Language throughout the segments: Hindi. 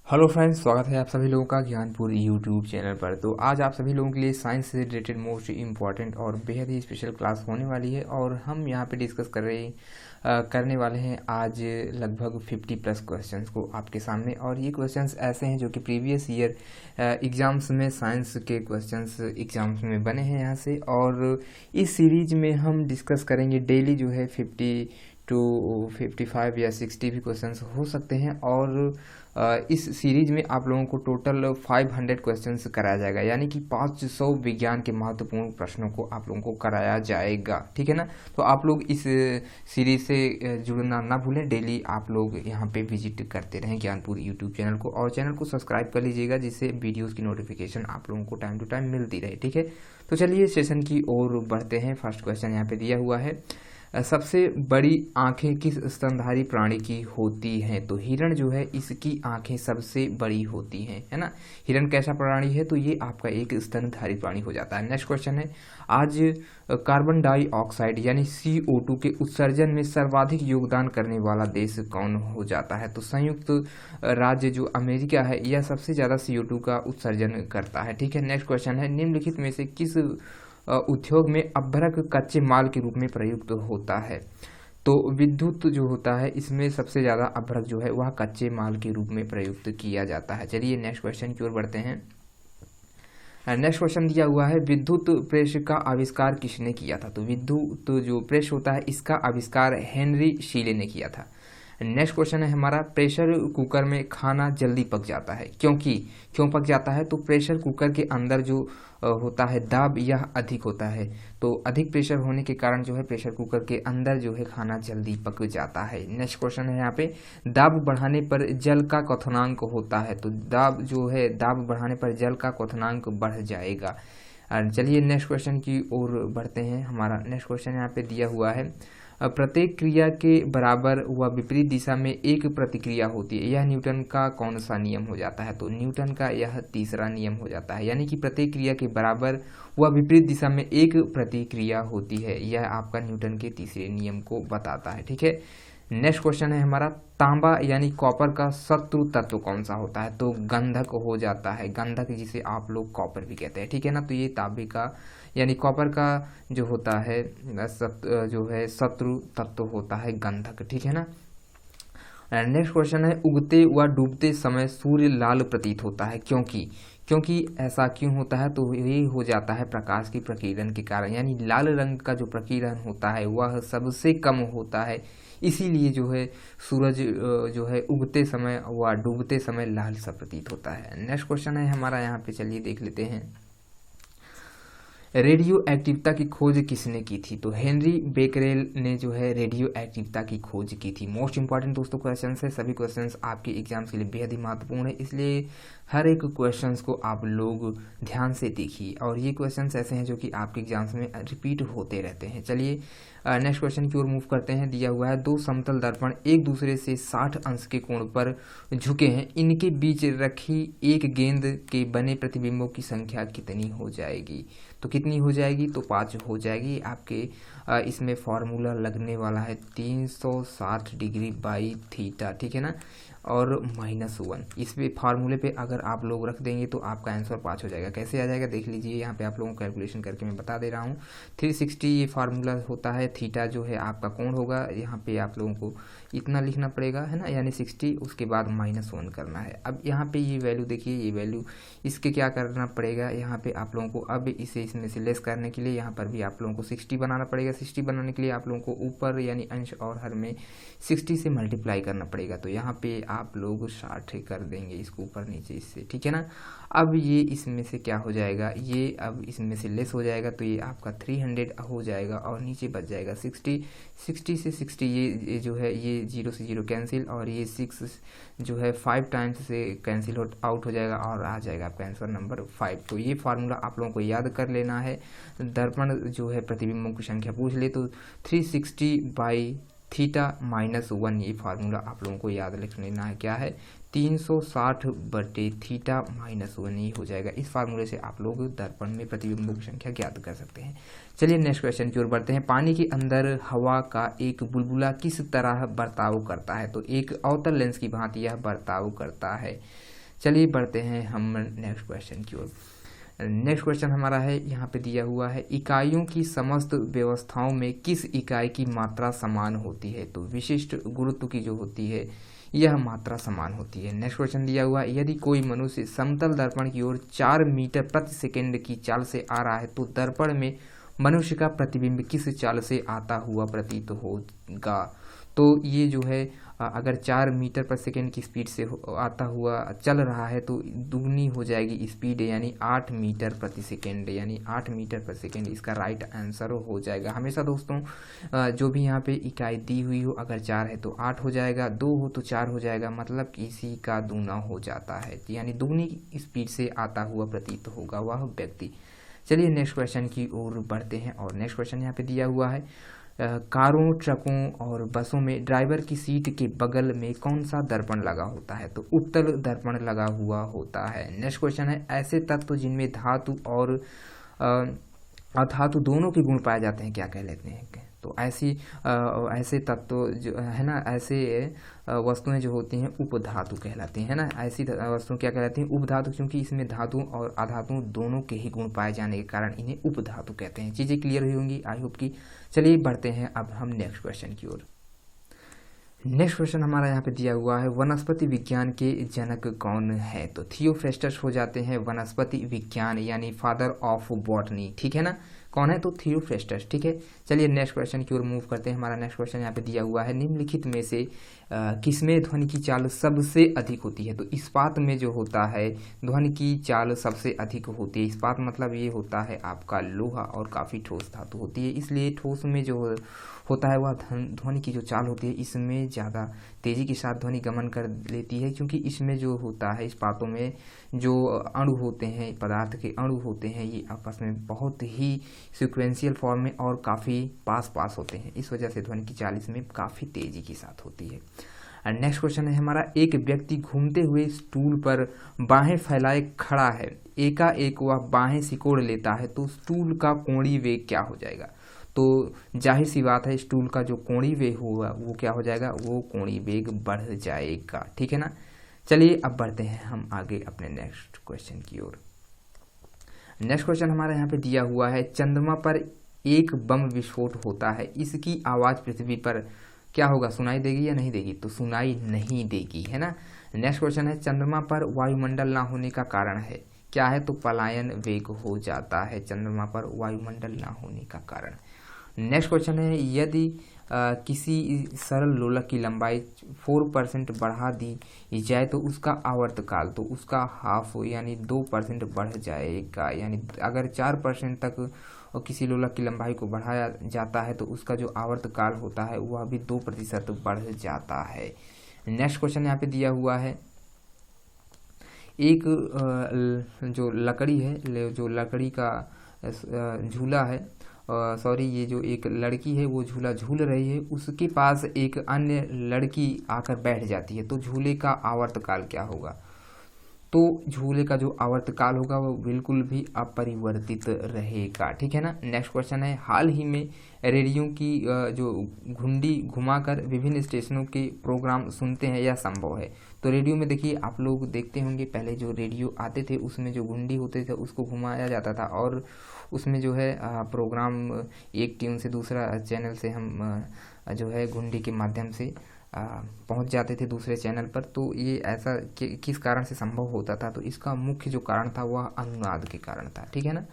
हेलो फ्रेंड्स, स्वागत है आप सभी लोगों का ज्ञानपुर यूट्यूब चैनल पर। तो आज आप सभी लोगों के लिए साइंस से रिलेटेड मोस्ट इम्पॉर्टेंट और बेहद ही स्पेशल क्लास होने वाली है और हम यहाँ पे डिस्कस करने वाले हैं आज लगभग 50 प्लस क्वेश्चंस को आपके सामने। और ये क्वेश्चंस ऐसे हैं जो कि प्रीवियस ईयर एग्ज़ाम्स में साइंस के क्वेश्चंस एग्ज़ाम्स में बने हैं यहाँ से। और इस सीरीज में हम डिस्कस करेंगे डेली जो है 50 टू 55 या 60 भी क्वेश्चंस हो सकते हैं। और इस सीरीज में आप लोगों को टोटल 500 क्वेश्चंस कराया जाएगा, यानी कि 500 विज्ञान के महत्वपूर्ण प्रश्नों को आप लोगों को कराया जाएगा। ठीक है ना। तो आप लोग इस सीरीज से जुड़ना ना भूलें। डेली आप लोग यहाँ पे विजिट करते रहें ज्ञानपुर यूट्यूब चैनल को, और चैनल को सब्सक्राइब कर लीजिएगा जिससे वीडियोज़ की नोटिफिकेशन आप लोगों को टाइम टू टाइम मिलती रहे। ठीक है। तो चलिए सेशन की ओर बढ़ते हैं। फर्स्ट क्वेश्चन यहाँ पे दिया हुआ है, सबसे बड़ी आंखें किस स्तनधारी प्राणी की होती हैं? तो हिरण जो है इसकी आंखें सबसे बड़ी होती हैं, है ना। हिरण कैसा प्राणी है? तो ये आपका एक स्तनधारी प्राणी हो जाता है। नेक्स्ट क्वेश्चन है, आज कार्बन डाइऑक्साइड यानी CO2 के उत्सर्जन में सर्वाधिक योगदान करने वाला देश कौन हो जाता है? तो संयुक्त राज्य जो अमेरिका है यह सबसे ज़्यादा CO2 का उत्सर्जन करता है। ठीक है। नेक्स्ट क्वेश्चन है, निम्नलिखित में से किस उद्योग में अभ्रक कच्चे माल के रूप में प्रयुक्त होता है? तो विद्युत जो होता है इसमें सबसे ज़्यादा अभ्रक जो है वह कच्चे माल के रूप में प्रयुक्त किया जाता है। चलिए नेक्स्ट क्वेश्चन की ओर बढ़ते हैं। नेक्स्ट क्वेश्चन दिया हुआ है, विद्युत प्रेस का आविष्कार किसने किया था? तो विद्युत जो प्रेस होता है इसका आविष्कार हेनरी शीले ने किया था। नेक्स्ट क्वेश्चन है हमारा, प्रेशर कुकर में खाना जल्दी पक जाता है क्यों पक जाता है? तो प्रेशर कुकर के अंदर जो होता है दाब यह अधिक होता है। तो अधिक प्रेशर होने के कारण जो है प्रेशर कुकर के अंदर जो है खाना जल्दी पक जाता है। नेक्स्ट क्वेश्चन है यहाँ पे, दाब बढ़ाने पर जल का क्वथनांक होता है? तो दाब बढ़ाने पर जल का क्वथनांक बढ़ जाएगा। चलिए नेक्स्ट क्वेश्चन की ओर बढ़ते हैं। हमारा नेक्स्ट क्वेश्चन यहाँ पे दिया हुआ है, प्रत्येक क्रिया के बराबर व विपरीत दिशा में एक प्रतिक्रिया होती है, यह न्यूटन का कौन सा नियम हो जाता है? तो न्यूटन का यह तीसरा नियम हो जाता है, यानी कि प्रत्येक क्रिया के बराबर व विपरीत दिशा में एक प्रतिक्रिया होती है, यह आपका न्यूटन के तीसरे नियम को बताता है। ठीक है। नेक्स्ट क्वेश्चन है हमारा, तांबा यानी कॉपर का शत्रु तत्व कौन सा होता है? तो गंधक हो जाता है, गंधक जिसे आप लोग कॉपर भी कहते हैं। ठीक है ना। तो ये तांबे का यानी कॉपर का जो होता है जो है शत्रु तत्व होता है गंधक। ठीक है ना। नेक्स्ट क्वेश्चन है, उगते व डूबते समय सूर्य लाल प्रतीत होता है क्योंकि ऐसा क्यों होता है? तो ये हो जाता है प्रकाश की प्रकीर्णन के कारण, यानी लाल रंग का जो प्रकीर्णन होता है वह सबसे कम होता है, इसीलिए जो है सूरज जो है उगते समय व डूबते समय लाल सा प्रतीत होता है। नेक्स्ट क्वेश्चन है हमारा यहाँ पे, चलिए देख लेते हैं, रेडियो एक्टिविता की खोज किसने की थी? तो हेनरी बेकरेल ने जो है रेडियो एक्टिविता की खोज की थी। मोस्ट इंपॉर्टेंट दोस्तों क्वेश्चंस है, सभी क्वेश्चंस आपके एग्जाम्स के लिए बेहद ही महत्वपूर्ण है, इसलिए हर एक क्वेश्चंस को आप लोग ध्यान से देखिए। और ये क्वेश्चंस ऐसे हैं जो कि आपके एग्जाम्स में रिपीट होते रहते हैं। चलिए नेक्स्ट क्वेश्चन की ओर मूव करते हैं। दिया हुआ है, दो समतल दर्पण एक दूसरे से 60 अंश के कोण पर झुके हैं, इनके बीच रखी एक गेंद के बने प्रतिबिंबों की संख्या कितनी हो जाएगी? तो कितनी हो जाएगी? तो 5 हो जाएगी। आपके इसमें फॉर्मूला लगने वाला है 360 डिग्री बाई थीटा। ठीक है ना। और -1 इस पे फार्मूले पे अगर आप लोग रख देंगे तो आपका आंसर 5 हो जाएगा। कैसे आ जाएगा देख लीजिए, यहाँ पे आप लोगों को कैलकुलेशन करके मैं बता दे रहा हूँ। 360 ये फार्मूला होता है, थीटा जो है आपका कोण होगा, यहाँ पे आप लोगों को इतना लिखना पड़ेगा, है ना, यानी 60, उसके बाद -1 करना है। अब यहाँ पे ये वैल्यू देखिए, ये वैल्यू इसके क्या करना पड़ेगा, यहाँ पे आप लोगों को अब इसे इसमें से लेस करने के लिए यहाँ पर भी आप लोगों को 60 बनाना पड़ेगा। 60 बनाने के लिए आप लोगों को ऊपर यानी अंश और हर में 60 से मल्टीप्लाई करना पड़ेगा। तो यहाँ पे आप लोग 60 कर देंगे इसको ऊपर नीचे इससे। ठीक है ना। अब ये इसमें से क्या हो जाएगा, ये अब इसमें से लेस हो जाएगा, तो ये आपका 300 हो जाएगा और नीचे बच जाएगा 60। 60 से 60 ये जो है ये 0 से 0 कैंसिल, और ये 6 जो है 5 टाइम्स से कैंसिल आउट हो जाएगा और आ जाएगा आपका आंसर नंबर 5। तो ये फार्मूला आप लोगों को याद कर लेना है। दर्पण जो है प्रतिबिंबों की संख्या पूछ ले तो 360 बाई थीटा -1 ये फार्मूला आप लोगों को याद लिख लेना है। क्या है? 360 बटे थीटा -1 ही हो जाएगा। इस फार्मूले से आप लोग दर्पण में प्रतिबिंबों की संख्या ज्ञात कर सकते हैं। चलिए नेक्स्ट क्वेश्चन की ओर बढ़ते हैं। पानी के अंदर हवा का एक बुलबुला किस तरह बर्ताव करता है? तो एक अवतल लेंस की भांति यह बर्ताव करता है। चलिए बढ़ते हैं हम नेक्स्ट क्वेश्चन की ओर। नेक्स्ट क्वेश्चन हमारा है, यहाँ पे दिया हुआ है, इकाइयों की समस्त व्यवस्थाओं में किस इकाई की मात्रा समान होती है? तो विशिष्ट गुरुत्व की जो होती है यह मात्रा समान होती है। नेक्स्ट क्वेश्चन दिया हुआ है, यदि कोई मनुष्य समतल दर्पण की ओर 4 मीटर प्रति सेकंड की चाल से आ रहा है तो दर्पण में मनुष्य का प्रतिबिंब किस चाल से आता हुआ प्रतीत होगा? तो ये जो है अगर 4 मीटर पर सेकेंड की स्पीड से आता हुआ चल रहा है तो दुगनी हो जाएगी स्पीड, यानी 8 मीटर प्रति सेकेंड, यानी 8 मीटर पर सेकेंड इसका राइट आंसर हो जाएगा। हमेशा दोस्तों जो भी यहाँ पे इकाई दी हुई हो, अगर 4 है तो 8 हो जाएगा, 2 हो तो 4 हो जाएगा, मतलब इसी का दूना हो जाता है, यानी दुगनी स्पीड से आता हुआ प्रतीत होगा वह व्यक्ति। चलिए नेक्स्ट क्वेश्चन की ओर बढ़ते हैं और नेक्स्ट क्वेश्चन यहाँ पे दिया हुआ है, कारों, ट्रकों और बसों में ड्राइवर की सीट के बगल में कौन सा दर्पण लगा होता है? तो उत्तल दर्पण लगा हुआ होता है। नेक्स्ट क्वेश्चन है, ऐसे तत्व जिनमें धातु और अधातु दोनों के गुण पाए जाते हैं क्या कहलाते हैं? तो ऐसे तत्व जो है ना, ऐसे वस्तुएं जो होती हैं उपधातु कहलाती हैं, है ना। ऐसी वस्तुएं क्या कहलाती हैं? उपधातु, क्योंकि इसमें धातु और अधातु दोनों के ही गुण पाए जाने के कारण इन्हें उपधातु कहते हैं। चीज़ें क्लियर हुई होंगी आई होप की। चलिए बढ़ते हैं अब हम नेक्स्ट क्वेश्चन की ओर। नेक्स्ट क्वेश्चन हमारा यहाँ पे दिया हुआ है, वनस्पति विज्ञान के जनक कौन है? तो थियोफ्रेस्टस हो जाते हैं वनस्पति विज्ञान, यानी फादर ऑफ बॉटनी, ठीक है ना। कौन है? तो थियोफ्रेस्टस, ठीक है। चलिए नेक्स्ट क्वेश्चन की ओर मूव करते हैं। हमारा नेक्स्ट क्वेश्चन यहाँ पे दिया हुआ है, निम्नलिखित में से किसमें ध्वनि की चाल सबसे अधिक होती है? तो इस्पात में जो होता है ध्वनि की चाल सबसे अधिक होती है। इस्पात मतलब ये होता है आपका लोहा और काफ़ी ठोस धातु होती है, इसलिए ठोस में जो होता है वह ध्वनि की जो चाल होती है इसमें ज़्यादा तेज़ी के साथ ध्वनि गमन कर लेती है, क्योंकि इसमें जो होता है इस्पातों में जो अणु होते हैं, पदार्थ के अणु होते हैं, ये आपस में बहुत ही सिक्वेंशियल फॉर्म में और काफ़ी पास होते हैं, इस वजह से ध्वनि की चाल इसमें काफ़ी तेज़ी के साथ होती है। और नेक्स्ट क्वेश्चन है हमारा, एक व्यक्ति घूमते हुए स्टूल पर बाहें फैलाए खड़ा है, एकाएक वह बाहें सिकोड़ लेता है तो स्टूल का कोणीय वेग क्या हो जाएगा? तो जाहिर सी बात है स्टूल का जो कोणीय वेग होगा वो क्या हो जाएगा? वो कोणीय वेग बढ़ जाएगा, ठीक है ना। चलिए अब बढ़ते हैं हम आगे अपने नेक्स्ट क्वेश्चन की ओर। नेक्स्ट क्वेश्चन हमारे यहाँ पे दिया हुआ है, चंद्रमा पर एक बम विस्फोट होता है, इसकी आवाज़ पृथ्वी पर क्या होगा? सुनाई देगी या नहीं देगी? तो सुनाई नहीं देगी, है ना। नेक्स्ट क्वेश्चन है, चंद्रमा पर वायुमंडल ना होने का कारण है क्या है? तो पलायन वेग हो जाता है चंद्रमा पर वायुमंडल ना होने का कारण। नेक्स्ट क्वेश्चन है, यदि किसी सरल लोलक की लंबाई 4% बढ़ा दी जाए तो उसका आवर्तकाल, तो उसका हाफ यानी 2% बढ़ जाएगा, यानी अगर 4% तक किसी लोलक की लंबाई को बढ़ाया जाता है तो उसका जो आवर्तकाल होता है वह भी 2% बढ़ जाता है। नेक्स्ट क्वेश्चन यहाँ पे दिया हुआ है, एक जो लकड़ी है, जो लकड़ी का झूला है, सॉरी ये जो एक लड़की है वो झूला झूल रही है, उसके पास एक अन्य लड़की आकर बैठ जाती है, तो झूले का आवर्तकाल क्या होगा? तो झूले का जो आवर्तकाल होगा वो बिल्कुल भी अपरिवर्तित रहेगा, ठीक है ना। नेक्स्ट क्वेश्चन है, हाल ही में रेडियो की जो घुंडी घुमाकर विभिन्न स्टेशनों के प्रोग्राम सुनते हैं, यह संभव है? तो रेडियो में देखिए आप लोग देखते होंगे, पहले जो रेडियो आते थे उसमें जो घुंडी होते थे उसको घुमाया जाता था और उसमें जो है प्रोग्राम एक ट्यून से दूसरा चैनल से हम जो है घुंडी के माध्यम से पहुंच जाते थे दूसरे चैनल पर। तो ये ऐसा किस कारण से संभव होता था? तो इसका मुख्य जो कारण था वह अनुनाद के कारण था, ठीक है ना।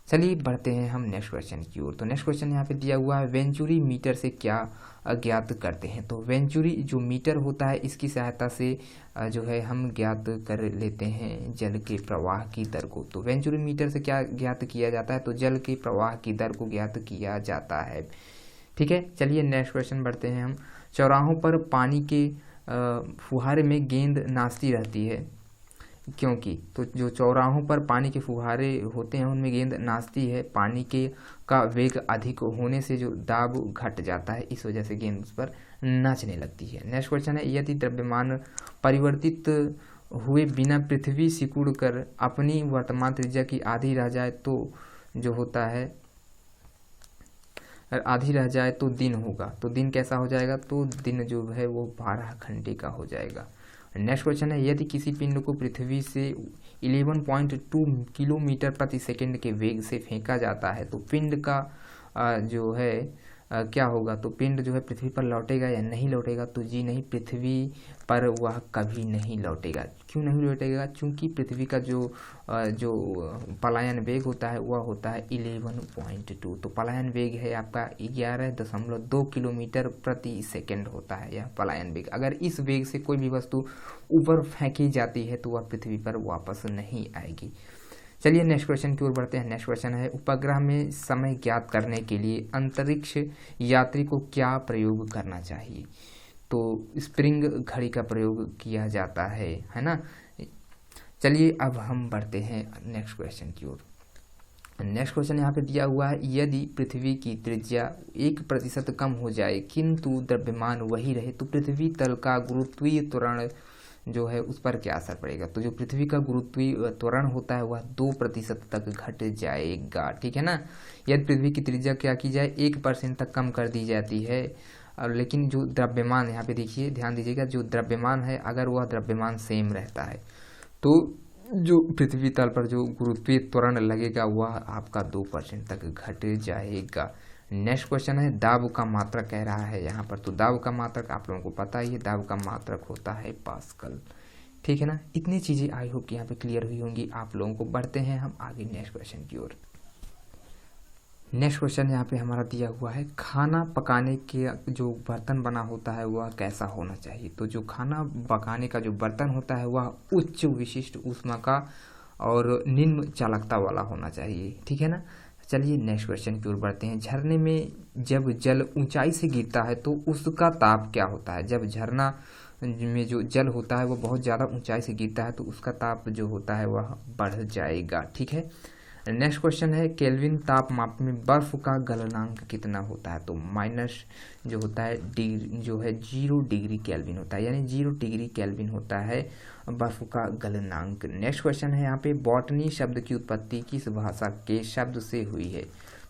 चलिए बढ़ते हैं हम नेक्स्ट क्वेश्चन की ओर। तो नेक्स्ट क्वेश्चन यहाँ पे दिया हुआ है, वेंचुरी मीटर से क्या ज्ञात करते हैं? तो वेंचुरी जो मीटर होता है इसकी सहायता से जो है हम ज्ञात कर लेते हैं जल के प्रवाह की दर को। तो वेंचुरी मीटर से क्या ज्ञात किया जाता है? तो जल के प्रवाह की दर को ज्ञात किया जाता है, ठीक है। चलिए नेक्स्ट क्वेश्चन बढ़ते हैं हम, चौराहों पर पानी के फुहारे में गेंद नाचती रहती है क्योंकि? तो जो चौराहों पर पानी के फुहारे होते हैं उनमें गेंद नाचती है, पानी के का वेग अधिक होने से जो दाब घट जाता है, इस वजह से गेंद उस पर नाचने लगती है। नेक्स्ट क्वेश्चन है, यदि द्रव्यमान परिवर्तित हुए बिना पृथ्वी सिकुड़ कर अपनी वर्तमान त्रिज्या की आधी रह जाए तो जो होता है आधी रह जाए तो दिन होगा। तो दिन कैसा हो जाएगा? तो दिन जो है वो 12 घंटे का हो जाएगा। नेक्स्ट क्वेश्चन है, यदि किसी पिंड को पृथ्वी से 11.2 किलोमीटर प्रति सेकंड के वेग से फेंका जाता है तो पिंड का जो है क्या होगा, तो पिंड जो है पृथ्वी पर लौटेगा या नहीं लौटेगा, तो जी नहीं, पृथ्वी पर वह कभी नहीं लौटेगा। क्यों नहीं लौटेगा? क्योंकि पृथ्वी का जो पलायन वेग होता है वह होता है 11.2, तो पलायन वेग है आपका 11.2 किलोमीटर प्रति सेकंड होता है यह पलायन वेग। अगर इस वेग से कोई भी वस्तु ऊपर फेंकी जाती है तो वह पृथ्वी पर वापस नहीं आएगी। चलिए नेक्स्ट क्वेश्चन की ओर बढ़ते हैं। नेक्स्ट क्वेश्चन है, उपग्रह में समय ज्ञात करने के लिए अंतरिक्ष यात्री को क्या प्रयोग करना चाहिए? तो स्प्रिंग घड़ी का प्रयोग किया जाता है ना। चलिए अब हम बढ़ते हैं नेक्स्ट क्वेश्चन की ओर। नेक्स्ट क्वेश्चन यहाँ पे दिया हुआ है, यदि पृथ्वी की त्रिज्या 1% कम हो जाए किंतु द्रव्यमान वही रहे तो पृथ्वी तल का गुरुत्वीय त्वरण जो है उस पर क्या असर पड़ेगा? तो जो पृथ्वी का गुरुत्वीय त्वरण होता है वह 2% तक घट जाएगा, ठीक है ना। यदि पृथ्वी की त्रिज्या क्या की जाए 1% तक कम कर दी जाती है, लेकिन जो द्रव्यमान, यहाँ पे देखिए ध्यान दीजिएगा, जो द्रव्यमान है अगर वह द्रव्यमान सेम रहता है तो जो पृथ्वी तल पर जो गुरुत्वीय त्वरण लगेगा वह आपका 2% तक घट जाएगा। नेक्स्ट क्वेश्चन है, दाब का मात्रक कह रहा है यहाँ पर, तो दाब का मात्रक आप लोगों को पता ही है, दाब का मात्रक होता है पास्कल, ठीक है ना। इतनी चीज़ें आई होप कि यहाँ पे क्लियर हुई होंगी आप लोगों को। बढ़ते हैं हम आगे नेक्स्ट क्वेश्चन की ओर। नेक्स्ट क्वेश्चन यहाँ पे हमारा दिया हुआ है, खाना पकाने के जो बर्तन बना होता है वह कैसा होना चाहिए? तो जो खाना पकाने का जो बर्तन होता है वह उच्च विशिष्ट ऊष्मा का और निम्न चालकता वाला होना चाहिए, ठीक है ना। चलिए नेक्स्ट क्वेश्चन की ओर बढ़ते हैं। झरने में जब जल ऊंचाई से गिरता है तो उसका ताप क्या होता है? जब झरना में जो जल होता है वो बहुत ज़्यादा ऊंचाई से गिरता है तो उसका ताप जो होता है वह बढ़ जाएगा, ठीक है। नेक्स्ट क्वेश्चन है, केल्विन तापमाप में बर्फ का गलनांक कितना होता है? तो माइनस जो होता है जो है 0 डिग्री केल्विन होता है, यानी 0 डिग्री केल्विन होता है बर्फ का गलनांक। नेक्स्ट क्वेश्चन है यहाँ पे, बॉटनी शब्द की उत्पत्ति किस भाषा के शब्द से हुई है?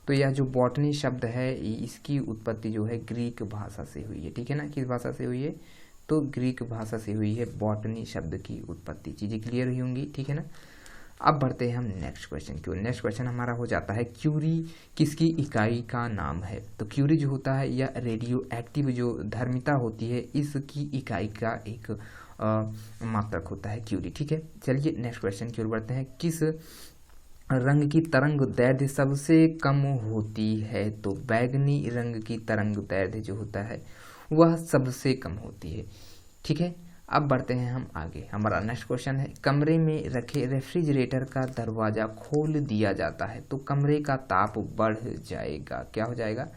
तो यह जो बॉटनी शब्द है इसकी उत्पत्ति जो है ग्रीक भाषा से हुई है, ठीक है ना। किस भाषा से हुई है? तो ग्रीक भाषा से हुई है बॉटनी शब्द की उत्पत्ति। चीज़ें क्लियर हुई होंगी, ठीक है ना। अब बढ़ते हैं हम नेक्स्ट क्वेश्चन की ओर। नेक्स्ट क्वेश्चन हमारा हो जाता है, क्यूरी किसकी इकाई का नाम है? तो क्यूरी जो होता है या रेडियो एक्टिव जो धर्मिता होती है इसकी इकाई का एक मात्रक होता है क्यूरी, ठीक है। चलिए नेक्स्ट क्वेश्चन की ओर बढ़ते हैं, किस रंग की तरंग दैर्ध्य सबसे कम होती है? तो बैगनी रंग की तरंग दैर्ध्य जो होता है वह सबसे कम होती है, ठीक है। अब बढ़ते हैं हम आगे। हमारा नेक्स्ट क्वेश्चन है, कमरे में रखे रेफ्रिजरेटर का दरवाज़ा खोल दिया जाता है तो कमरे का ताप बढ़ जाएगा, क्या हो जाएगा?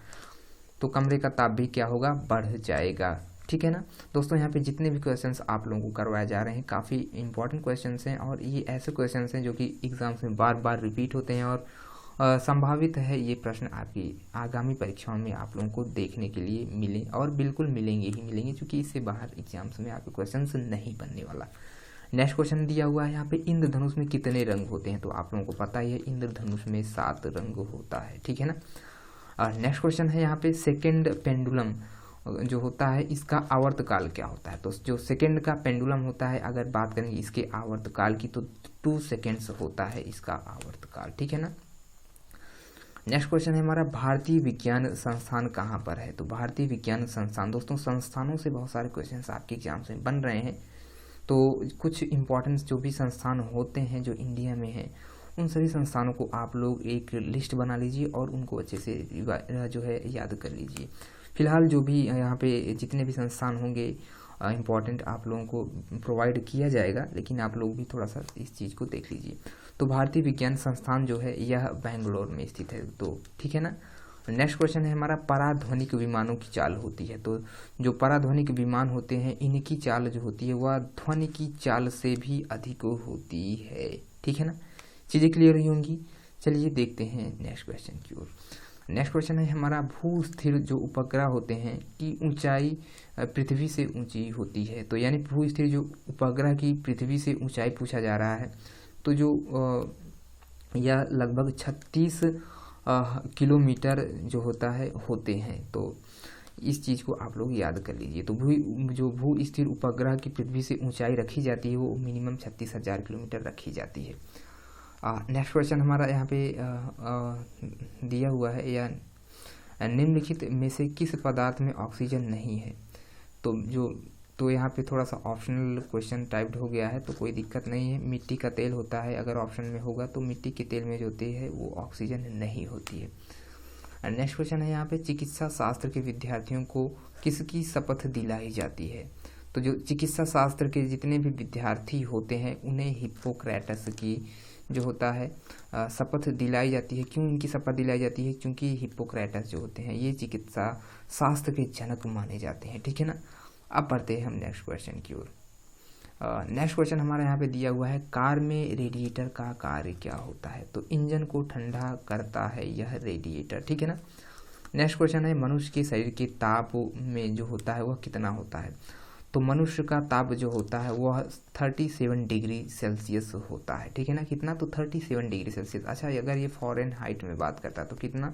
तो कमरे का ताप भी क्या होगा? बढ़ जाएगा, ठीक है ना। दोस्तों यहाँ पे जितने भी क्वेश्चंस आप लोगों को करवाए जा रहे हैं काफ़ी इंपॉर्टेंट क्वेश्चंस हैं और ये ऐसे क्वेश्चंस हैं जो कि एग्जाम्स में बार बार रिपीट होते हैं और संभावित है ये प्रश्न आपकी आगामी परीक्षाओं में आप लोगों को देखने के लिए मिले और बिल्कुल मिलेंगे ही मिलेंगे, क्योंकि इससे बाहर एग्जाम्स में आपके क्वेश्चंस नहीं बनने वाला। नेक्स्ट क्वेश्चन दिया हुआ है यहाँ पे, इंद्रधनुष में कितने रंग होते हैं? तो आप लोगों को पता ही है इंद्रधनुष में 7 रंग होता है, ठीक है ना। और नेक्स्ट क्वेश्चन है यहाँ पे, सेकेंड पेंडुलम जो होता है इसका आवर्तकाल क्या होता है? तो जो सेकेंड का पेंडुलम होता है अगर बात करेंगे इसके आवर्तकाल की तो 2 सेकेंड्स होता है इसका आवर्तकाल, ठीक है ना। नेक्स्ट क्वेश्चन है हमारा, भारतीय विज्ञान संस्थान कहाँ पर है? तो भारतीय विज्ञान संस्थान, दोस्तों संस्थानों से बहुत सारे क्वेश्चंस आपके एग्जाम्स में बन रहे हैं, तो कुछ इंपॉर्टेंट जो भी संस्थान होते हैं जो इंडिया में हैं उन सभी संस्थानों को आप लोग एक लिस्ट बना लीजिए और उनको अच्छे से जो है याद कर लीजिए। फिलहाल जो भी यहाँ पे जितने भी संस्थान होंगे इम्पॉर्टेंट आप लोगों को प्रोवाइड किया जाएगा, लेकिन आप लोग भी थोड़ा सा इस चीज़ को देख लीजिए। तो भारतीय विज्ञान संस्थान जो है यह बेंगलोर में स्थित है, तो ठीक है ना। नेक्स्ट क्वेश्चन है हमारा, पराध्वनिक विमानों की चाल होती है। तो जो पराध्वनिक विमान होते हैं इनकी चाल जो होती है वह ध्वनि की चाल से भी अधिक होती है, ठीक है ना। चीज़ें क्लियर हुई होंगी। चलिए देखते हैं नेक्स्ट क्वेश्चन की ओर। नेक्स्ट क्वेश्चन है हमारा, भू स्थिर जो उपग्रह होते हैं की ऊंचाई पृथ्वी से ऊंची होती है। तो यानी भू स्थिर जो उपग्रह की पृथ्वी से ऊंचाई पूछा जा रहा है, तो जो यह लगभग 36 किलोमीटर जो होता है होते हैं। तो इस चीज़ को आप लोग याद कर लीजिए। तो जो भू स्थिर उपग्रह की पृथ्वी से ऊंचाई रखी जाती है वो मिनिमम 36,000 किलोमीटर रखी जाती है। नेक्स्ट क्वेश्चन हमारा यहाँ पे दिया हुआ है, या निम्नलिखित में से किस पदार्थ में ऑक्सीजन नहीं है। तो यहाँ पे थोड़ा सा ऑप्शनल क्वेश्चन टाइप्ड हो गया है, तो कोई दिक्कत नहीं है। मिट्टी का तेल होता है, अगर ऑप्शन में होगा तो मिट्टी के तेल में जो होती है वो ऑक्सीजन नहीं होती है। नेक्स्ट क्वेश्चन है यहाँ पे, चिकित्सा शास्त्र के विद्यार्थियों को किसकी शपथ दिलाई जाती है। तो जो चिकित्सा शास्त्र के जितने भी विद्यार्थी होते हैं उन्हें हिप्पोक्रेटस की जो होता है शपथ दिलाई जाती है। क्यों इनकी शपथ दिलाई जाती है? क्योंकि हिप्पोक्रेटस जो होते हैं ये चिकित्सा शास्त्र के जनक माने जाते हैं, ठीक है ना। अब बढ़ते हैं हम नेक्स्ट क्वेश्चन की ओर। नेक्स्ट क्वेश्चन हमारा यहाँ पे दिया हुआ है, कार में रेडिएटर का कार्य क्या होता है। तो इंजन को ठंडा करता है यह रेडिएटर, ठीक है ना। नेक्स्ट क्वेश्चन है, मनुष्य के शरीर के ताप में जो होता है वह कितना होता है। तो मनुष्य का ताप जो होता है वह 37 डिग्री सेल्सियस होता है, ठीक है ना। कितना? तो 37 डिग्री सेल्सियस। अच्छा, अगर ये फॉरेन हाइट में बात करता है तो कितना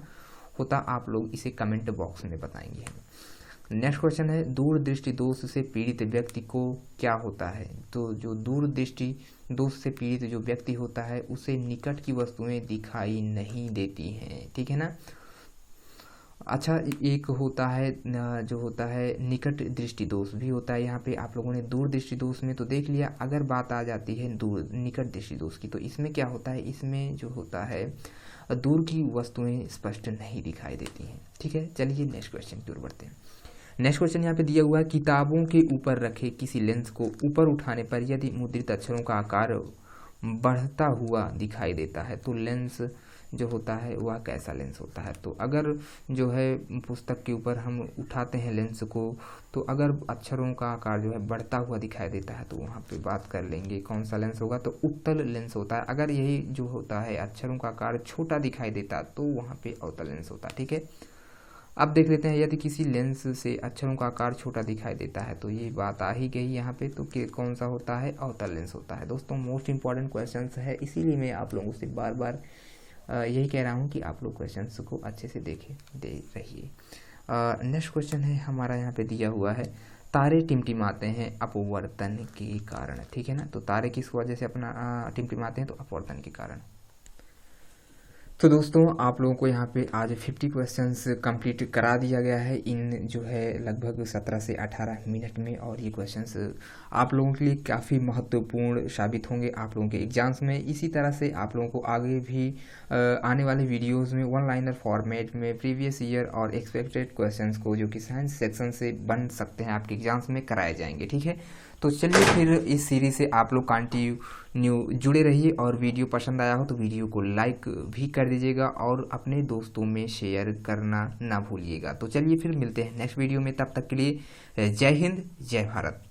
होता, आप लोग इसे कमेंट बॉक्स में बताएंगे हमें। नेक्स्ट क्वेश्चन है, दूरदृष्टि दोष से पीड़ित व्यक्ति को क्या होता है। तो जो दूरदृष्टि दोष से पीड़ित जो व्यक्ति होता है उसे निकट की वस्तुएं दिखाई नहीं देती हैं, ठीक है ना। अच्छा, एक होता है जो होता है निकट दृष्टि दोष भी होता है। यहाँ पे आप लोगों ने दूर दृष्टि दोष में तो देख लिया, अगर बात आ जाती है निकट दृष्टि दोष की, तो इसमें क्या होता है, इसमें जो होता है दूर की वस्तुएं स्पष्ट नहीं दिखाई देती हैं, ठीक है। चलिए नेक्स्ट क्वेश्चन की ओर बढ़ते हैं। नेक्स्ट क्वेश्चन यहाँ पे दिया हुआ है, किताबों के ऊपर रखे किसी लेंस को ऊपर उठाने पर यदि मुद्रित अक्षरों का आकार बढ़ता हुआ दिखाई देता है तो लेंस जो होता है वह कैसा लेंस होता है। तो अगर जो है पुस्तक के ऊपर हम उठाते हैं लेंस को, तो अगर अक्षरों का आकार जो है बढ़ता हुआ दिखाई देता है तो वहाँ पे बात कर लेंगे कौन सा लेंस होगा। तो उत्तल लेंस होता है। अगर यही जो होता है अक्षरों का आकार छोटा दिखाई देता है तो वहाँ पे अवतल लेंस होता है, ठीक है। अब देख लेते हैं, यदि किसी लेंस से अक्षरों का आकार छोटा दिखाई देता है तो ये बात आ ही गई यहाँ पे, तो कौन सा होता है, अवतल लेंस होता है। दोस्तों मोस्ट इंपॉर्टेंट क्वेश्चन है, इसीलिए मैं आप लोगों से बार बार यही कह रहा हूँ कि आप लोग क्वेश्चंस को अच्छे से दे रहिए। नेक्स्ट क्वेश्चन है हमारा यहाँ पे दिया हुआ है, तारे टिमटिमाते हैं अपवर्तन के कारण, ठीक है ना। तो तारे किस वजह से अपना टिमटिमाते हैं, तो अपवर्तन के कारण। तो दोस्तों आप लोगों को यहाँ पे आज 50 क्वेश्चंस कंप्लीट करा दिया गया है इन जो है लगभग 17 से 18 मिनट में, और ये क्वेश्चंस आप लोगों के लिए काफ़ी महत्वपूर्ण साबित होंगे आप लोगों के एग्जाम्स में। इसी तरह से आप लोगों को आगे भी आने वाले वीडियोस में वन लाइनर फॉर्मेट में प्रीवियस ईयर और एक्सपेक्टेड क्वेश्चंस को जो कि साइंस सेक्शन से बन सकते हैं आपके एग्जाम्स में कराए जाएंगे, ठीक है। तो चलिए फिर इस सीरीज से आप लोग कंटिन्यू जुड़े रहिए, और वीडियो पसंद आया हो तो वीडियो को लाइक भी कर दीजिएगा और अपने दोस्तों में शेयर करना ना भूलिएगा। तो चलिए फिर मिलते हैं नेक्स्ट वीडियो में, तब तक के लिए जय हिंद जय भारत।